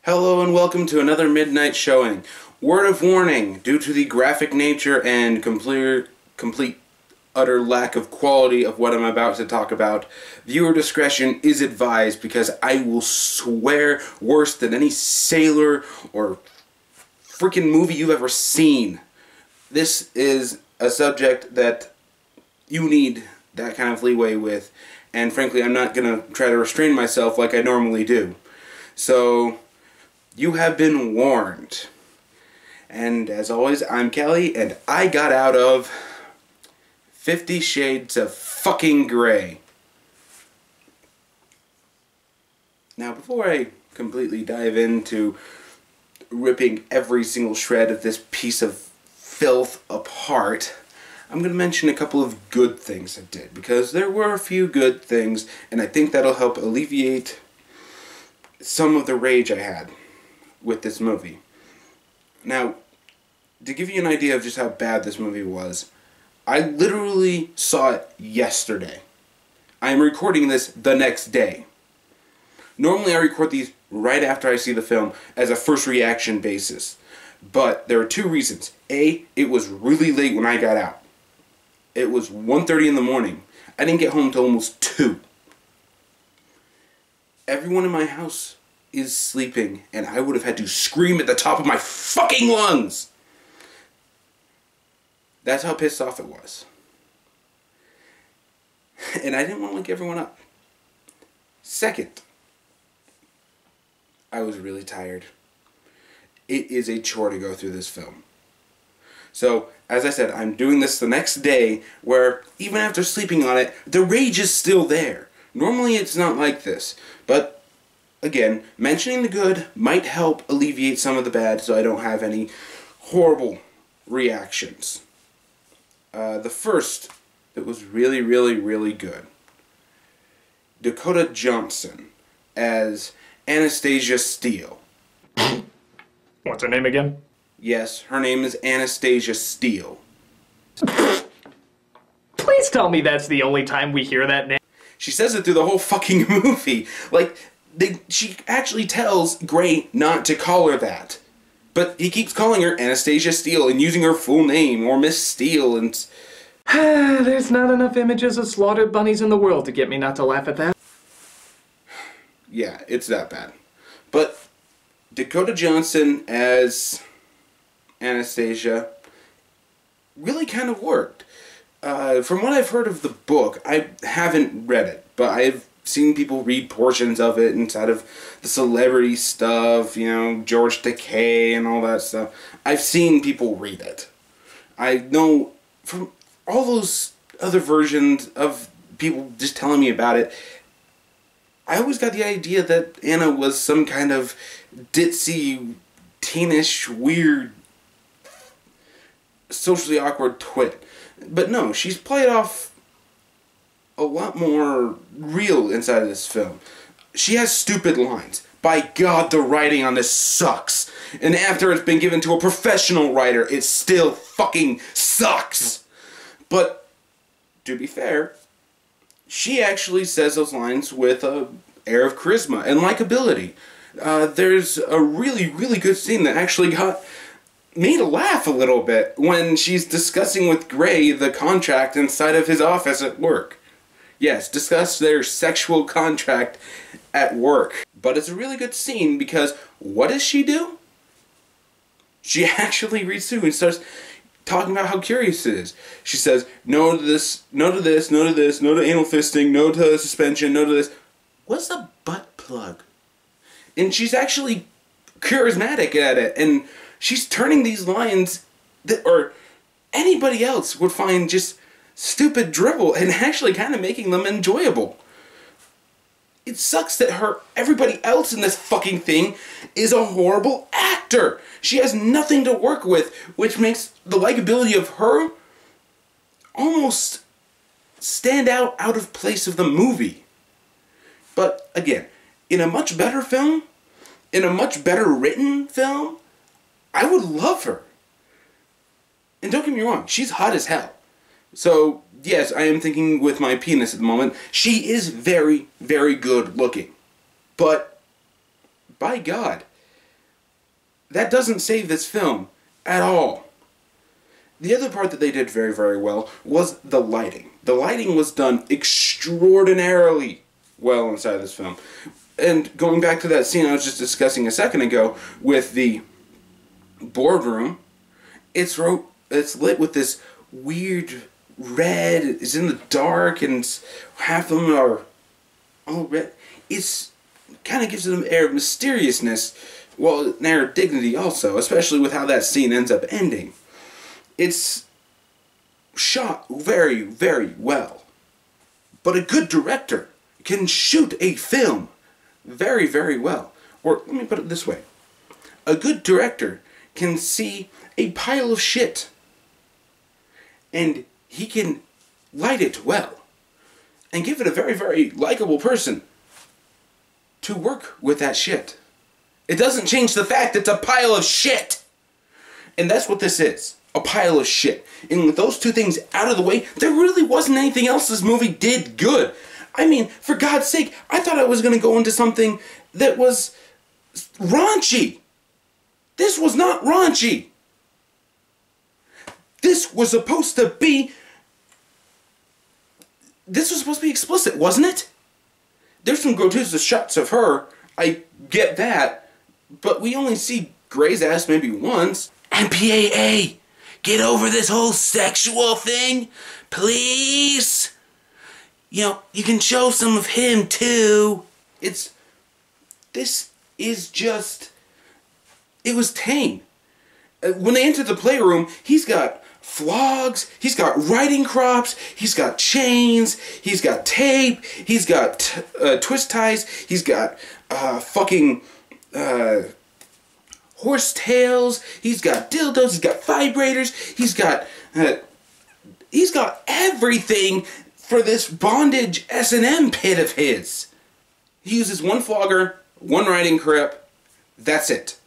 Hello and welcome to another midnight showing. Word of warning, due to the graphic nature and complete utter lack of quality of what I'm about to talk about, viewer discretion is advised because I will swear worse than any sailor or freaking movie you've ever seen. This is a subject that you need that kind of leeway with, and frankly I'm not going to try to restrain myself like I normally do. So, you have been warned. And as always, I'm Kelly, and I got out of 50 Shades of fucking Grey. Now, before I completely dive into ripping every single shred of this piece of filth apart, I'm going to mention a couple of good things I did, because there were a few good things, and I think that'll help alleviate some of the rage I had with this movie. Now, to give you an idea of just how bad this movie was, I literally saw it yesterday. I am recording this the next day. Normally I record these right after I see the film as a first reaction basis. But there are two reasons. A, it was really late when I got out. It was 1:30 in the morning. I didn't get home till almost 2. Everyone in my house is sleeping, and I would have had to scream at the top of my fucking lungs. That's how pissed off it was. And I didn't want to wake everyone up. Second, I was really tired. It is a chore to go through this film. So, as I said, I'm doing this the next day, where even after sleeping on it, the rage is still there. Normally it's not like this, but again, mentioning the good might help alleviate some of the bad so I don't have any horrible reactions. The first that was really, really, really good. Dakota Johnson as Anastasia Steele. What's her name again? Yes, her name is Anastasia Steele. Please tell me that's the only time we hear that name. She says it through the whole fucking movie. Like, she actually tells Grey not to call her that. But he keeps calling her Anastasia Steele and using her full name, or Miss Steele, and... There's not enough images of slaughtered bunnies in the world to get me not to laugh at that. Yeah, it's that bad. But Dakota Johnson as Anastasia really kind of worked. From what I've heard of the book, I haven't read it, but I've seen people read portions of it inside of the celebrity stuff, you know, George Takei and all that stuff. I've seen people read it. I know from all those other versions of people just telling me about it, I always got the idea that Anna was some kind of ditzy, teenish, weird, socially awkward twit. But no, she's played off a lot more real inside of this film. She has stupid lines. By God, the writing on this sucks. And after it's been given to a professional writer, it still fucking sucks. But, to be fair, she actually says those lines with an air of charisma and likability. There's a really, really good scene that actually got me to laugh a little bit when she's discussing with Grey the contract inside of his office at work. Yes, discuss their sexual contract at work. But it's a really good scene because what does she do? She actually reads through and starts talking about how curious it is. She says, no to this, no to this, no to this, no to anal fisting, no to suspension, no to this. What's a butt plug? And she's actually charismatic at it, and she's turning these lines that, or anybody else would find just stupid dribble and actually kind of making them enjoyable. It sucks that everybody else in this fucking thing is a horrible actor. She has nothing to work with, which makes the likability of her almost stand out of place of the movie. But again, in a much better film, in a much better written film, I would love her. And don't get me wrong, she's hot as hell. So, yes, I am thinking with my penis at the moment. She is very, very good looking. But, by God, that doesn't save this film at all. The other part that they did very, very well was the lighting. The lighting was done extraordinarily well inside this film. And going back to that scene I was just discussing a second ago with the boardroom, it's lit with this weird red. It's in the dark, and half of them are all red. It's kind of gives it an air of mysteriousness, well, an air of dignity also, especially with how that scene ends up ending. It's shot very, very well. But a good director can shoot a film very, very well. Or, let me put it this way. A good director can see a pile of shit, and he can light it well, and give it a very, very likable person to work with that shit. It doesn't change the fact it's a pile of shit! And that's what this is. A pile of shit. And with those two things out of the way, there really wasn't anything else this movie did good. I mean, for God's sake, I thought I was going to go into something that was raunchy. This was not raunchy. This was supposed to be explicit, wasn't it? There's some grotesque shots of her, I get that, but we only see Grey's ass maybe once. MPAA! Get over this whole sexual thing, please. You know, you can show some of him too. This is just, it was tame. When they enter the playroom, he's got flogs, he's got riding crops, he's got chains, he's got tape, he's got twist ties, he's got fucking horse tails, he's got dildos, he's got vibrators, he's got everything for this bondage S&M pit of his. He uses one flogger, one riding crop, that's it.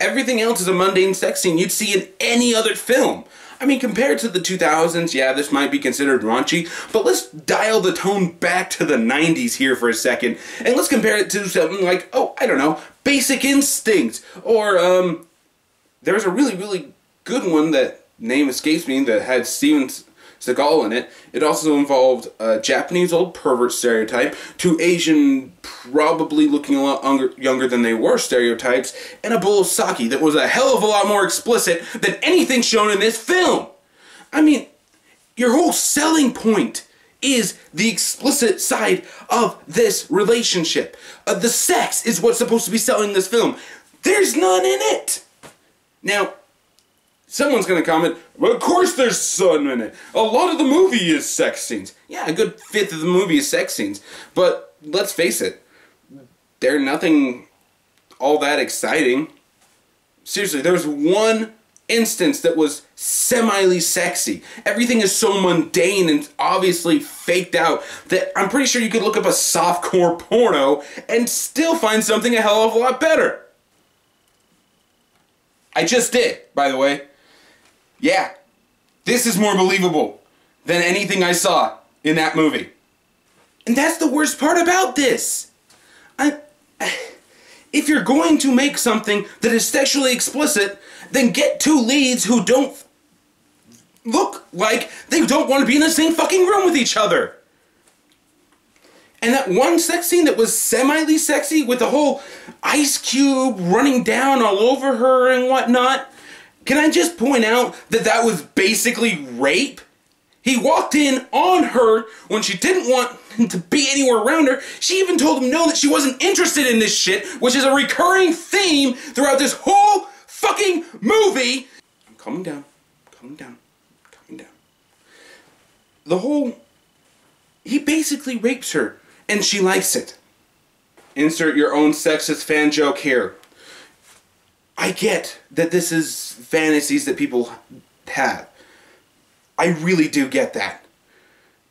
Everything else is a mundane sex scene you'd see in any other film. I mean, compared to the 2000s, yeah, this might be considered raunchy, but let's dial the tone back to the 90s here for a second, and let's compare it to something like, oh, I don't know, Basic Instinct, or, there's a really, really good one that name escapes me that had Steven Seagal in it. It also involved a Japanese old pervert stereotype, two Asian, probably looking a lot younger than they were stereotypes, and a bowl of sake that was a hell of a lot more explicit than anything shown in this film. I mean, your whole selling point is the explicit side of this relationship. The sex is what's supposed to be selling this film. There's none in it. Now, someone's going to comment, well, of course there's some in it. A lot of the movie is sex scenes. Yeah, a good fifth of the movie is sex scenes. But let's face it, they're nothing all that exciting. Seriously, there was one instance that was semi-ly sexy. Everything is so mundane and obviously faked out that I'm pretty sure you could look up a softcore porno and still find something a hell of a lot better. I just did, by the way. Yeah, this is more believable than anything I saw in that movie. And that's the worst part about this. If you're going to make something that is sexually explicit, then get two leads who don't look like they don't want to be in the same fucking room with each other. And that one sex scene that was semi-ly sexy with the whole ice cube running down all over her and whatnot, can I just point out that that was basically rape? He walked in on her when she didn't want him to be anywhere around her. She even told him no, that she wasn't interested in this shit, which is a recurring theme throughout this whole fucking movie. I'm calming down, calming down, calming down. He basically rapes her, and she likes it. Insert your own sexist fan joke here. I get that this is fantasies that people have. I really do get that.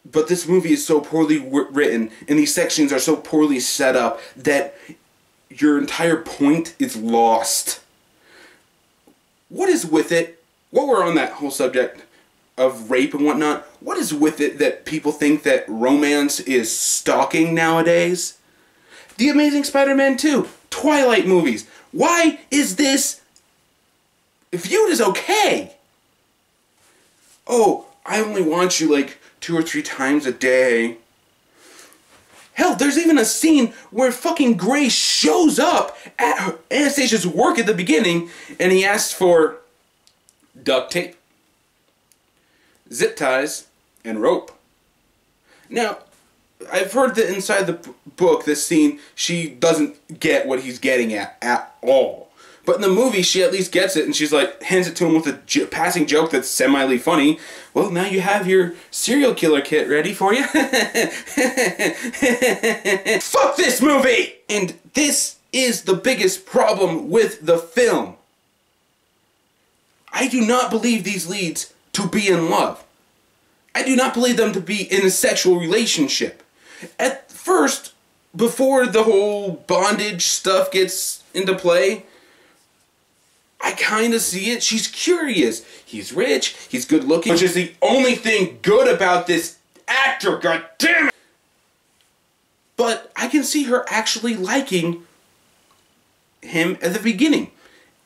But this movie is so poorly written, and these sections are so poorly set up, that your entire point is lost. What is with it? While we're on that whole subject of rape and whatnot, what is with it that people think that romance is stalking nowadays? The Amazing Spider-Man 2, Twilight movies. Why is this viewed as okay. Oh, I only want you like 2 or 3 times a day. Hell, there's even a scene where fucking Gray shows up at Anastasia's work at the beginning and he asks for duct tape, zip ties, and rope. Now, I've heard that inside the book, this scene, she doesn't get what he's getting at all. But in the movie, she at least gets it, and she's like, hands it to him with a passing joke that's semi funny. Well, now you have your serial killer kit ready for you. Fuck this movie! And this is the biggest problem with the film. I do not believe these leads to be in love. I do not believe them to be in a sexual relationship. At first, before the whole bondage stuff gets into play, I kind of see it. She's curious. He's rich. He's good looking. Which is the only thing good about this actor, god damn it! But I can see her actually liking him at the beginning.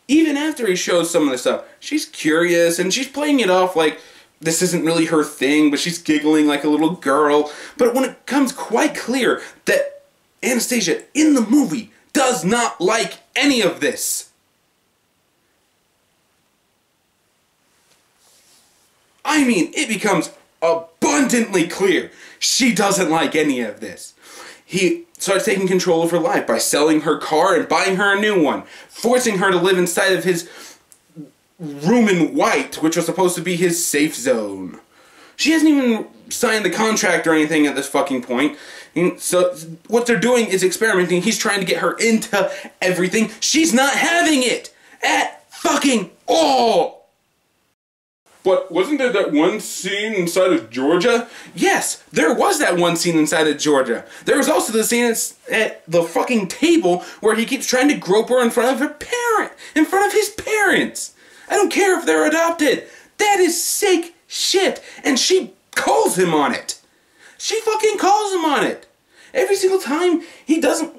Even after he shows some of the stuff, she's curious and she's playing it off like this isn't really her thing, but she's giggling like a little girl. But when it becomes quite clear that Anastasia in the movie does not like any of this, I mean, it becomes abundantly clear she doesn't like any of this. He starts taking control of her life by selling her car and buying her a new one, forcing her to live inside of his room in white, which was supposed to be his safe zone. She hasn't even signed the contract or anything at this fucking point. And so what they're doing is experimenting. He's trying to get her into everything. She's not having it at fucking all. But wasn't there that one scene inside of Georgia? Yes, there was that one scene inside of Georgia. There was also the scene at the fucking table where he keeps trying to grope her in front of her parent, in front of his parents. I don't care if they're adopted. That is sick shit. And she calls him on it. She fucking calls him on it. Every single time he doesn't...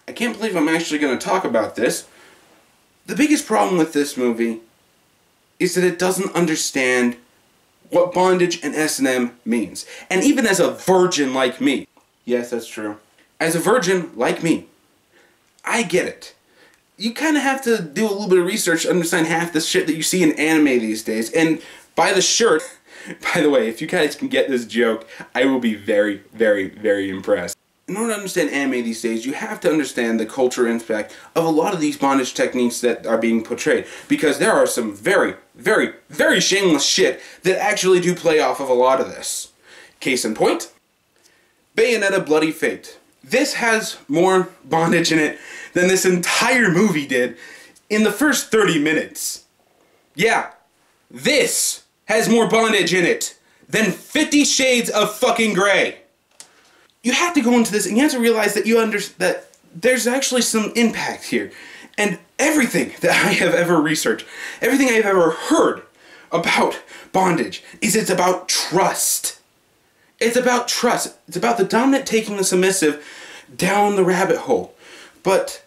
I can't believe I'm actually going to talk about this. The biggest problem with this movie is that it doesn't understand what bondage and S&M means. And even as a virgin like me, yes, that's true. As a virgin like me, I get it. You kind of have to do a little bit of research to understand half the shit that you see in anime these days. And by the shirt, by the way, if you guys can get this joke, I will be very, very, very impressed. In order to understand anime these days, you have to understand the cultural impact of a lot of these bondage techniques that are being portrayed. Because there are some very, very, very shameless shit that actually do play off of a lot of this. Case in point, Bayonetta Bloody Fate. This has more bondage in it than this entire movie did in the first 30 minutes. Yeah, this has more bondage in it than 50 Shades of fucking Grey. You have to go into this and you have to realize that that there's actually some impact here. And everything that I have ever researched, everything I have ever heard about bondage is it's about trust. It's about trust. It's about the dominant taking the submissive down the rabbit hole. But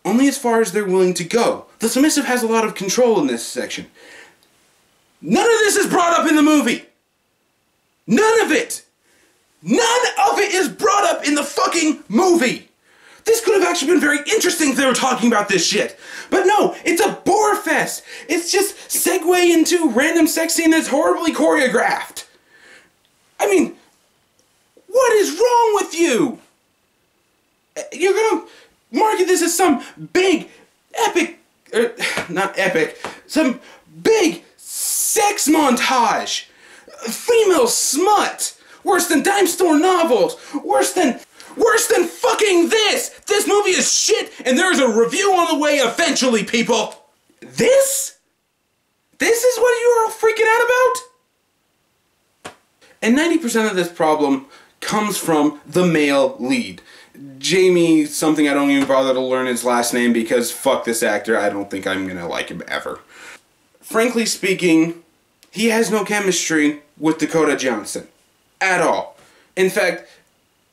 only as far as they're willing to go. The submissive has a lot of control in this section. None of this is brought up in the movie. None of it. None of it is brought up in the fucking movie. This could have actually been very interesting if they were talking about this shit. But no, it's a bore fest. It's just segue into random sex scene that's horribly choreographed. I mean, what is wrong with you? You're gonna market this as some big, epic, not epic, some big sex montage. Female smut. Worse than dime store novels. Worse than fucking this. This movie is shit and there's a review on the way eventually, people. This? This is what you are freaking out about? And 90% of this problem comes from the male lead. Jamie something, I don't even bother to learn his last name because fuck this actor, I don't think I'm gonna like him ever. Frankly speaking, he has no chemistry with Dakota Johnson. At all. In fact,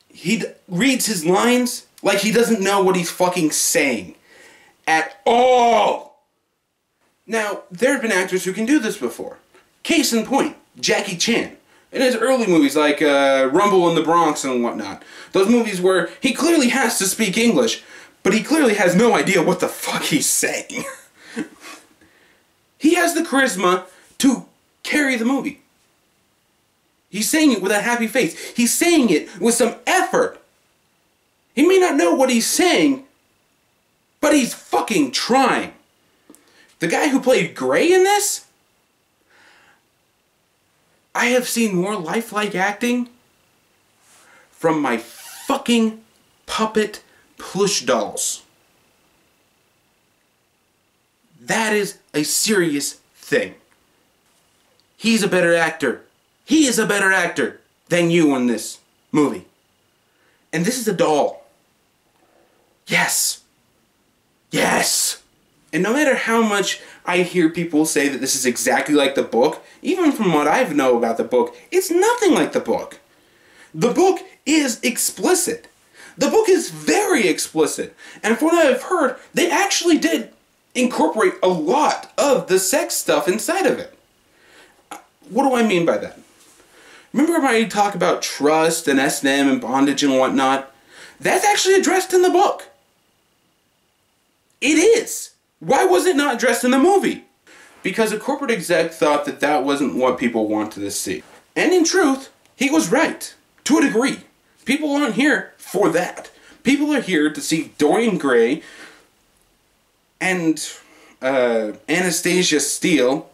he reads his lines like he doesn't know what he's fucking saying. At all! Now, there have been actors who can do this before. Case in point, Jackie Chan. In his early movies like Rumble in the Bronx and whatnot. Those movies where he clearly has to speak English, but he clearly has no idea what the fuck he's saying. He has the charisma to carry the movie. He's saying it with a happy face. He's saying it with some effort. He may not know what he's saying, but he's fucking trying. The guy who played Gray in this? I have seen more lifelike acting from my fucking puppet plush dolls. That is a serious thing. He's a better actor. He is a better actor than you in this movie. And this is a doll. Yes. Yes. And no matter how much I hear people say that this is exactly like the book, even from what I know about the book, it's nothing like the book. The book is explicit. The book is very explicit. And from what I've heard, they actually did incorporate a lot of the sex stuff inside of it. What do I mean by that? Remember when I talk about trust and S&M and bondage and whatnot? That's actually addressed in the book. It is. Why was it not addressed in the movie? Because a corporate exec thought that that wasn't what people wanted to see. And in truth, he was right. To a degree. People aren't here for that. People are here to see Dorian Gray and Anastasia Steele.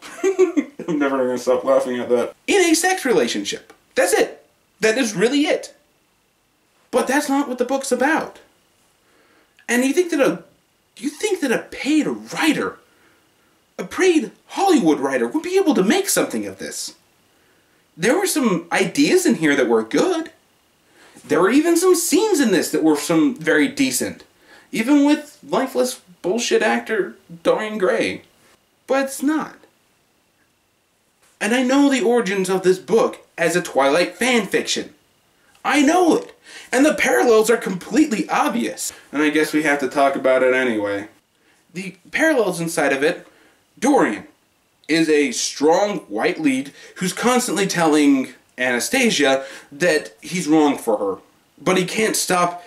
I'm never going to stop laughing at that. In a sex relationship. That's it. That is really it. But that's not what the book's about. And you think that a paid writer, a paid Hollywood writer, would be able to make something of this? There were some ideas in here that were good. There were even some scenes in this that were some very decent. Even with lifeless bullshit actor Dorian Gray. But it's not. And I know the origins of this book as a Twilight fan fiction. I know it. And the parallels are completely obvious. And I guess we have to talk about it anyway. The parallels inside of it, Dorian is a strong white lead who's constantly telling Anastasia that he's wrong for her. But he can't stop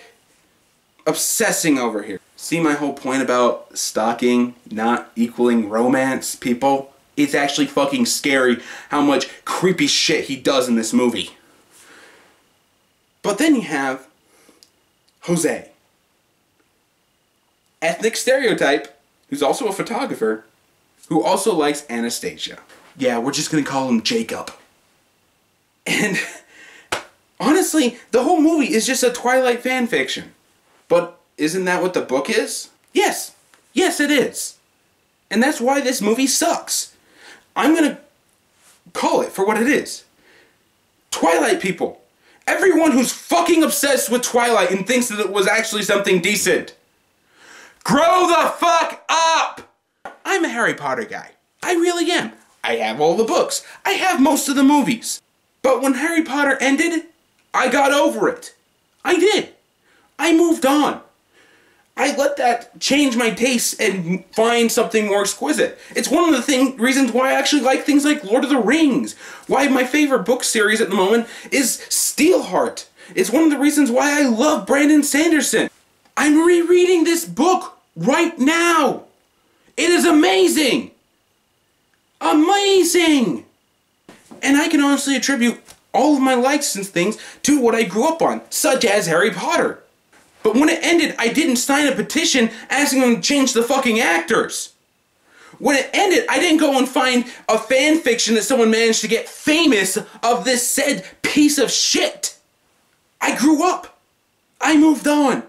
obsessing over here. See my whole point about stalking not equaling romance, people? It's actually fucking scary how much creepy shit he does in this movie. But then you have Jose. Ethnic stereotype, who's also a photographer, who also likes Anastasia. Yeah, we're just gonna call him Jacob. And honestly, the whole movie is just a Twilight fan fiction. But isn't that what the book is? Yes. Yes, it is. And that's why this movie sucks. I'm gonna call it for what it is. Twilight people. Everyone who's fucking obsessed with Twilight and thinks that it was actually something decent. Grow the fuck up! I'm a Harry Potter guy. I really am. I have all the books. I have most of the movies. But when Harry Potter ended, I got over it. I did. I moved on. I let that change my taste and find something more exquisite. It's one of the reasons why I actually like things like Lord of the Rings. Why my favorite book series at the moment is Steelheart. It's one of the reasons why I love Brandon Sanderson. I'm rereading this book right now. It is amazing. Amazing. And I can honestly attribute all of my likes and things to what I grew up on, such as Harry Potter. But when it ended, I didn't sign a petition asking them to change the fucking actors. When it ended, I didn't go and find a fan fiction that someone managed to get famous of this said piece of shit. I grew up. I moved on.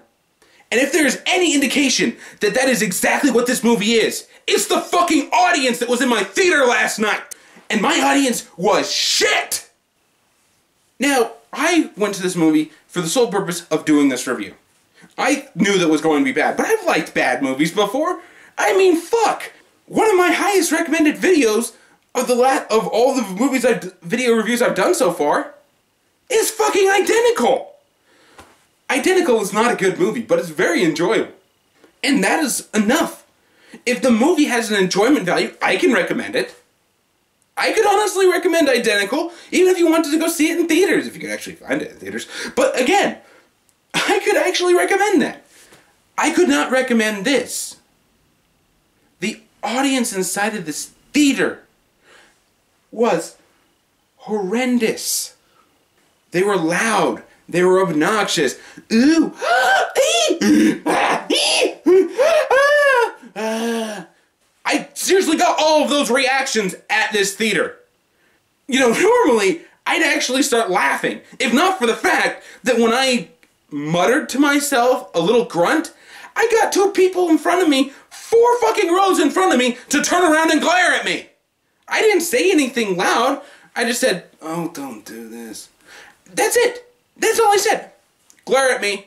And if there's any indication that that is exactly what this movie is, it's the fucking audience that was in my theater last night. And my audience was shit. Now, I went to this movie for the sole purpose of doing this review. I knew that it was going to be bad, but I've liked bad movies before. I mean, fuck. One of my highest recommended videos of all the video reviews I've done so far is fucking Identical. Identical is not a good movie, but it's very enjoyable. And that is enough. if the movie has an enjoyment value, I can recommend it. I could honestly recommend Identical, even if you wanted to go see it in theaters, if you could actually find it in theaters. But again, I could actually recommend that. I could not recommend this. The audience inside of this theater was horrendous. They were loud. They were obnoxious. Ooh. I seriously got all of those reactions at this theater. You know, normally, I'd actually start laughing. If not for the fact that when I muttered to myself a little grunt, I got two people in front of me, 4 fucking rows in front of me, to turn around and glare at me. I didn't say anything loud. I just said, oh, don't do this. That's it. That's all I said. Glare at me.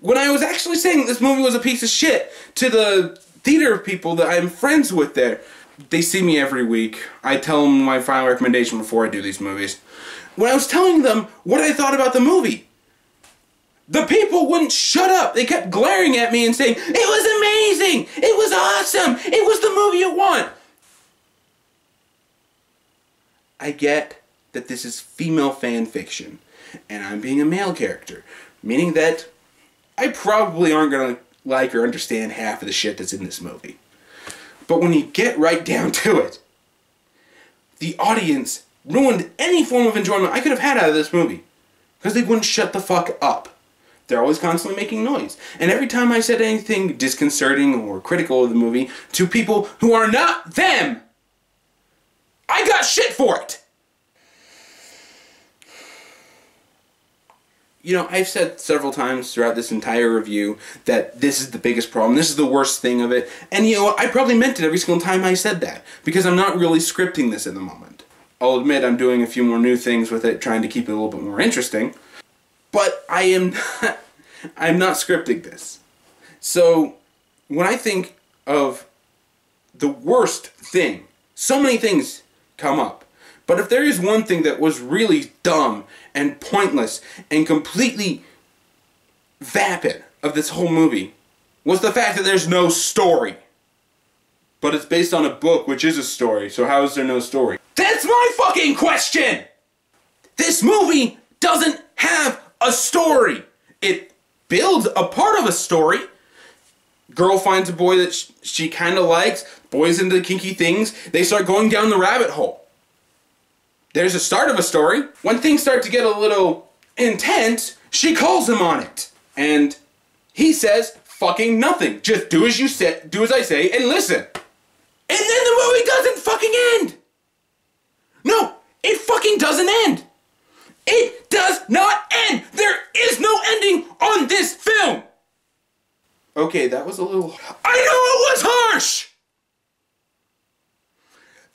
When I was actually saying that this movie was a piece of shit to the theater people that I'm friends with there, they see me every week. I tell them my final recommendation before I do these movies. When I was telling them what I thought about the movie, the people wouldn't shut up. They kept glaring at me and saying, it was amazing! It was awesome! It was the movie you want! I get that this is female fan fiction, and I'm being a male character, meaning that I probably aren't going to like or understand half of the shit that's in this movie. But when you get right down to it, the audience ruined any form of enjoyment I could have had out of this movie. Because they wouldn't shut the fuck up. They're always constantly making noise. And every time I said anything disconcerting or critical of the movie to people who are not them, I got shit for it! You know, I've said several times throughout this entire review that this is the biggest problem, this is the worst thing of it, and you know what, I probably meant it every single time I said that, because I'm not really scripting this at the moment. I'll admit I'm doing a few more new things with it, trying to keep it a little bit more interesting, but I'm not scripting this. So, when I think of the worst thing, so many things come up. But if there is one thing that was really dumb and pointless and completely vapid of this whole movie, was the fact that there's no story. But it's based on a book, which is a story, so how is there no story? That's my fucking question! This movie doesn't have a story. It builds a part of a story. Girl finds a boy that she kind of likes, boy's into kinky things, they start going down the rabbit hole. There's a start of a story. When things start to get a little intense, she calls him on it. And he says fucking nothing. Just do as you say, do as I say, and listen. And then the movie doesn't fucking end. No, it fucking doesn't end. It does not end. There is no ending on this film. Okay, that was a little... I know it was harsh!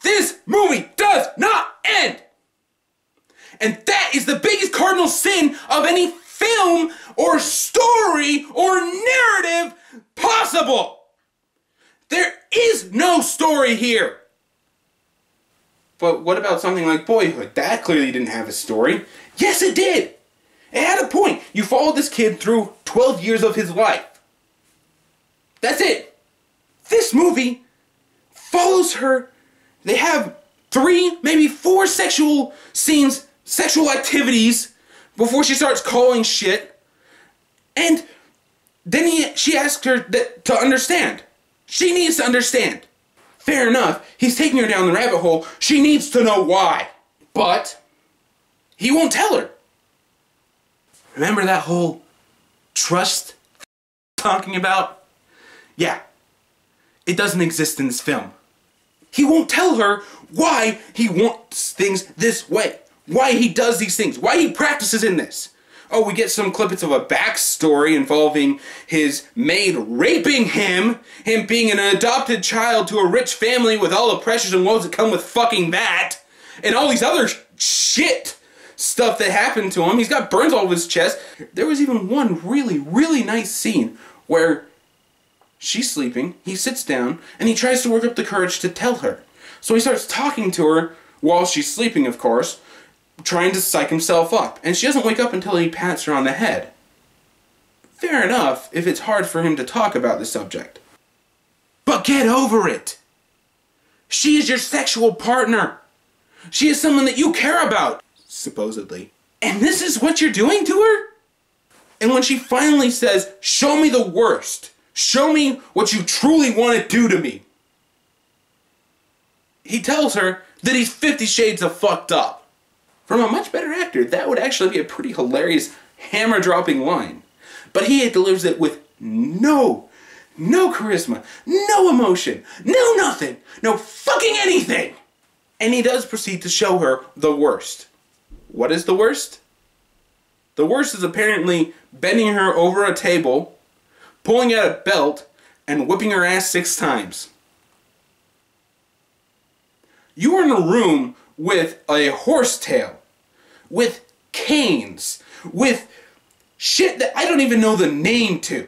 This movie does not end! And that is the biggest cardinal sin of any film or story or narrative possible. There is no story here. But what about something like Boyhood? That clearly didn't have a story. Yes, it did. It had a point. You followed this kid through 12 years of his life. That's it. This movie follows her. They have 3, maybe 4 sexual scenes, sexual activities before she starts calling shit. And then she asks her to understand. She needs to understand. Fair enough, he's taking her down the rabbit hole. She needs to know why. But he won't tell her. Remember that whole trust talking about? Yeah, it doesn't exist in this film. He won't tell her why he wants things this way. Why he does these things. Why he practices in this. Oh, we get some clippets of a backstory involving his maid raping him being an adopted child to a rich family with all the pressures and woes that come with fucking that, and all these other shit stuff that happened to him. He's got burns all over his chest. There was even one really, really nice scene where she's sleeping, he sits down, and he tries to work up the courage to tell her. So he starts talking to her while she's sleeping, of course, trying to psych himself up. And she doesn't wake up until he pats her on the head. Fair enough, if it's hard for him to talk about the subject. But get over it. She is your sexual partner. She is someone that you care about, supposedly. And this is what you're doing to her? And when she finally says, show me the worst, show me what you truly want to do to me, he tells her that he's 50 shades of fucked up. From a much better actor, that would actually be a pretty hilarious hammer-dropping line. But he delivers it with no charisma, no emotion, no nothing, no fucking anything. And he does proceed to show her the worst. What is the worst? The worst is apparently bending her over a table, pulling out a belt, and whipping her ass 6 times. You are in a room with a horsetail, with canes, with shit that I don't even know the name to,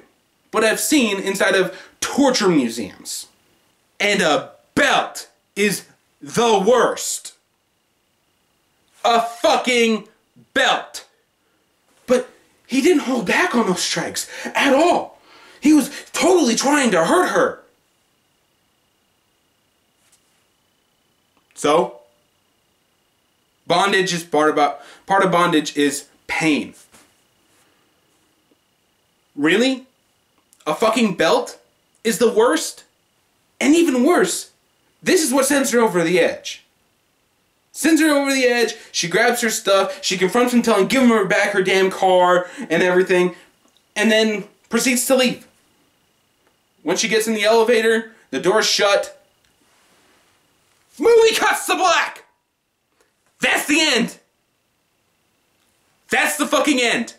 but I've seen inside of torture museums. And a belt is the worst. A fucking belt. But he didn't hold back on those strikes at all. He was totally trying to hurt her. So, bondage is part of bondage is pain. Really? A fucking belt is the worst? And even worse, this is what sends her over the edge. Sends her over the edge, she grabs her stuff, she confronts him telling give her back her damn car and everything, and then proceeds to leave. Once she gets in the elevator, the door's shut. Movie cuts to black! That's the end! That's the fucking end!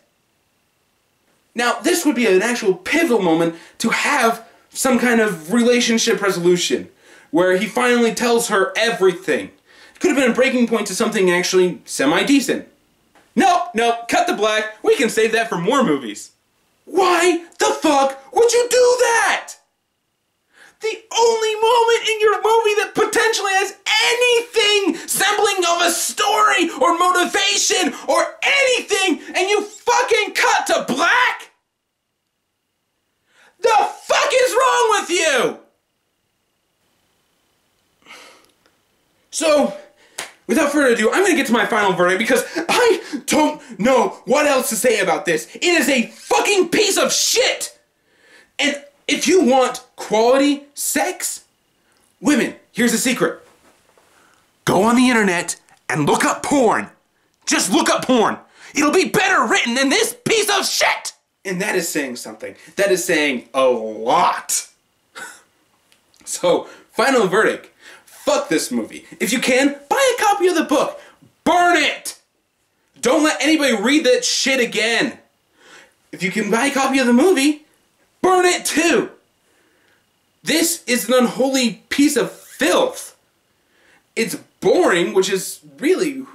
Now, this would be an actual pivotal moment to have some kind of relationship resolution, where he finally tells her everything. It could have been a breaking point to something actually semi-decent. Nope, cut to black. We can save that for more movies. Why the fuck would you do that? The only moment in your movie that potentially has anything resembling of a story or motivation or anything, and you fucking cut to black? The fuck is wrong with you? So, without further ado, I'm going to get to my final verdict because I don't know what else to say about this. It is a fucking piece of shit! And if you want quality sex, women, here's the secret. Go on the internet and look up porn. Just look up porn. It'll be better written than this piece of shit! And that is saying something. That is saying a lot. So, final verdict. Fuck this movie. If you can, buy a copy of the book. Burn it! Don't let anybody read that shit again. If you can buy a copy of the movie, burn it too. This is an unholy piece of filth. It's boring, which is really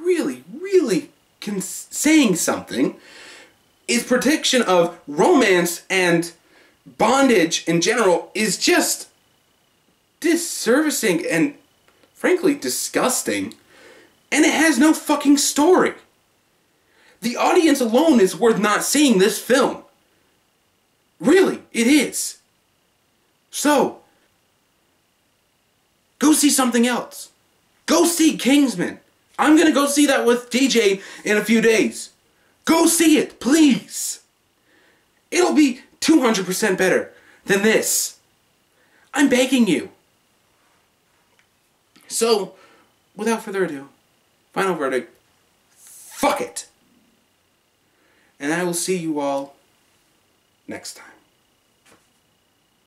saying something. Its prediction of romance and bondage in general is just disservicing and frankly disgusting. And it has no fucking story. The audience alone is worth not seeing this film. Really, it is. So, go see something else. Go see Kingsman. I'm gonna go see that with DJ in a few days. Go see it, please. It'll be 200% better than this. I'm begging you. So, without further ado, final verdict, fuck it. And I will see you all next time.